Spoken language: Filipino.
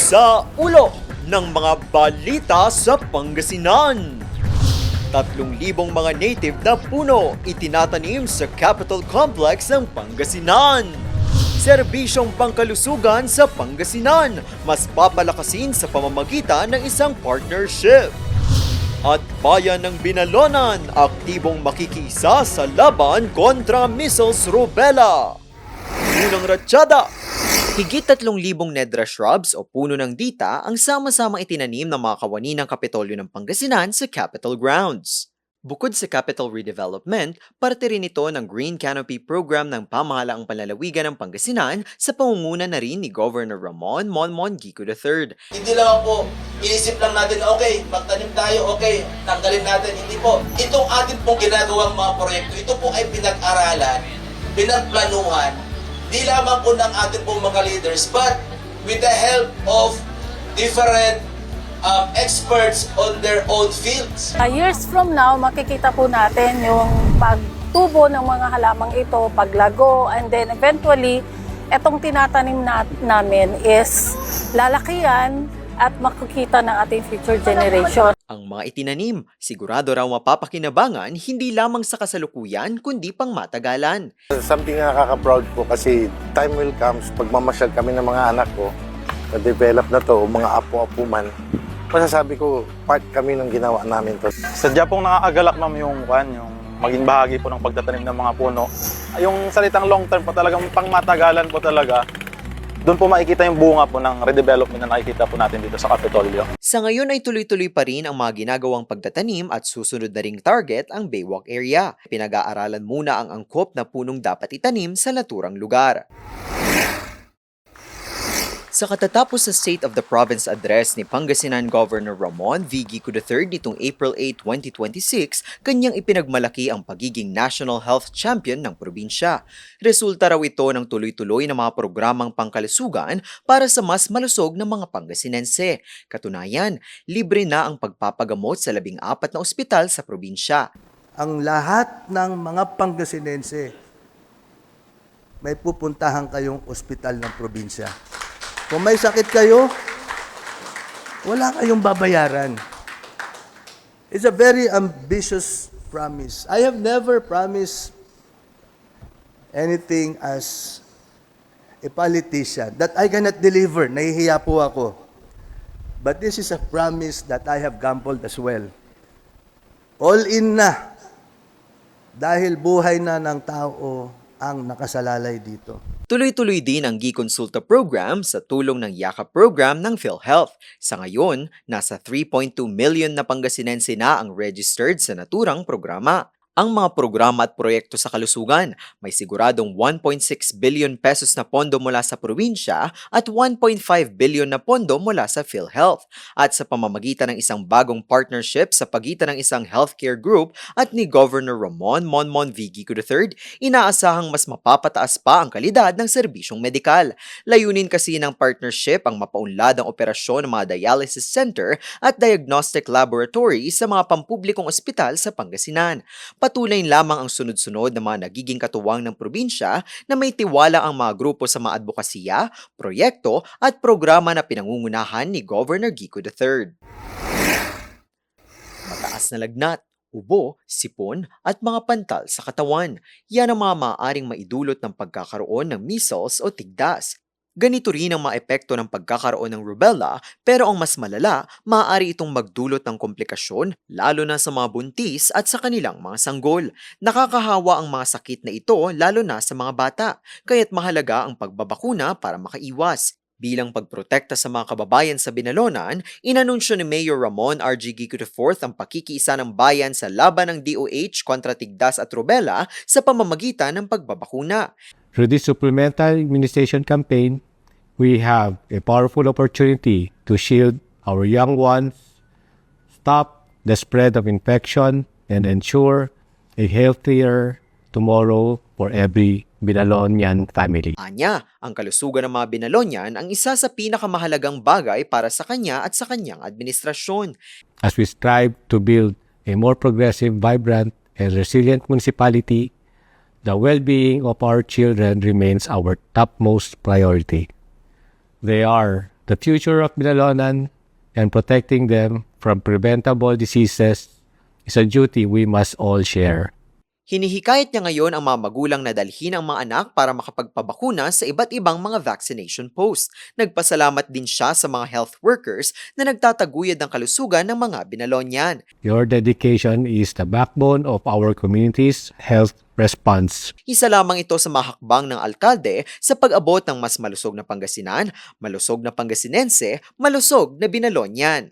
Sa ulo ng mga balita sa Pangasinan. 3,000 mga native na puno itinatanim sa Capitol Complex ng Pangasinan. Serbisyong pangkalusugan sa Pangasinan, mas papalakasin sa pamamagitan ng isang partnership. At bayan ng Binalonan, aktibong makikiisa sa laban kontra measles rubella. Unang ratsyada. Higit 3,000 nedra shrubs o puno ng dita ang sama-samang itinanim ng mga kawani ng Kapitolyo ng Pangasinan sa Capitol Grounds. Bukod sa capital redevelopment, parte rin ito ng Green Canopy Program ng Pamahalaang Panlalawigan ng Pangasinan sa pangunguna na rin ni Governor Ramon Monmon Gico III. Hindi lang po, iisip lang natin, okay, magtanim tayo, okay, tanggalin natin. Hindi po. Itong atin pong ginagawang mga proyekto, ito po ay pinag-aralan, pinagplanuhan, di lamang po ng ating pong mga leaders, but with the help of different experts on their own fields. Years from now, makikita po natin yung pagtubo ng mga halamang ito, paglago, and then eventually, etong tinatanim namin is lalakihan at makikita ng ating future generation. Ang mga itinanim, sigurado raw mapapakinabangan hindi lamang sa kasalukuyan kundi pang matagalan. Something na nakaka-proud po kasi time will come, pagmamasyal kami ng mga anak ko, na-develop na to, mga apo-apo man, masasabi ko, part kami ng ginawa namin to. Sadya pong nakakagalak, ma'am, yung maging bahagi po ng pagtatanim ng mga puno. Yung salitang long term po talagang pangmatagalan po talaga. Doon po makikita yung bunga po ng redevelopment na nakikita po natin dito sa Kapitolyo. Sa ngayon ay tuloy-tuloy pa rin ang mga ginagawang pagtatanim at susunod na ring target ang Baywalk area. Pinag-aaralan muna ang angkop na punong dapat itanim sa naturang lugar. Sa katatapos sa State of the Province Address ni Pangasinan Governor Ramon V. Gico III nitong April 8, 2026, kanyang ipinagmalaki ang pagiging National Health Champion ng probinsya. Resulta raw ito ng tuloy-tuloy na mga programang pangkalusugan para sa mas malusog na mga Pangasinense. Katunayan, libre na ang pagpapagamot sa 14 na ospital sa probinsya. Ang lahat ng mga Pangasinense, may pupuntahan kayong ospital ng probinsya. Kung may sakit kayo, wala kayong babayaran. It's a very ambitious promise. I have never promised anything as a politician that I cannot deliver. Nahihiya po ako. But this is a promise that I have gambled as well. All in na. Dahil buhay na ng tao ang nakasalalay dito. Tuloy-tuloy din ang Giconsulta program sa tulong ng Yakap program ng PhilHealth. Sa ngayon, nasa 3.2 million na Pangasinense na ang registered sa naturang programa. Ang mga programa at proyekto sa kalusugan, may siguradong 1.6 billion pesos na pondo mula sa probinsya at 1.5 billion na pondo mula sa PhilHealth. At sa pamamagitan ng isang bagong partnership sa pagitan ng isang healthcare group at ni Governor Ramon Monmon V. Gico III, inaasahang mas mapapataas pa ang kalidad ng serbisyong medikal. Layunin kasi ng partnership ang mapaunlad ang operasyon ng mga dialysis center at diagnostic laboratory sa mga pampublikong ospital sa Pangasinan. Patuloy lamang ang sunod-sunod na mga nagiging katuwang ng probinsya na may tiwala ang mga grupo sa mga advokasya, proyekto at programa na pinangungunahan ni Governor Gico III. Mataas na lagnat, ubo, sipon at mga pantal sa katawan. Yan ang mga maaaring maidulot ng pagkakaroon ng measles o tigdas. Ganito rin ang mga epekto ng pagkakaroon ng rubella, pero ang mas malala, maaari itong magdulot ng komplikasyon lalo na sa mga buntis at sa kanilang mga sanggol. Nakakahawa ang mga sakit na ito lalo na sa mga bata, kaya't mahalaga ang pagbabakuna para makaiwas. Bilang pagprotekta sa mga kababayan sa Binalonan, inanunsyo ni Mayor Ramon R.G. Gico IV ang pakikiisa ng bayan sa laban ng DOH kontra tigdas at rubella sa pamamagitan ng pagbabakuna. Through this supplemental immunization campaign, we have a powerful opportunity to shield our young ones, stop the spread of infection, and ensure a healthier tomorrow for every Binalonian family. Anya, ang kalusugan ng mga Binalonian ang isa sa pinakamahalagang bagay para sa kanya at sa kanyang administrasyon. As we strive to build a more progressive, vibrant, and resilient municipality, the well-being of our children remains our topmost priority. They are the future of Binalonan and protecting them from preventable diseases is a duty we must all share. Hinihikayat niya ngayon ang mga magulang na dalhin ang mga anak para makapagpabakuna sa iba't ibang mga vaccination post. Nagpasalamat din siya sa mga health workers na nagtataguyod ng kalusugan ng mga Binalonian. Your dedication is the backbone of our community's health response. Isa lamang ito sa mga hakbang ng alkalde sa pag-abot ng mas malusog na Pangasinan, malusog na Pangasinense, malusog na Binalonian.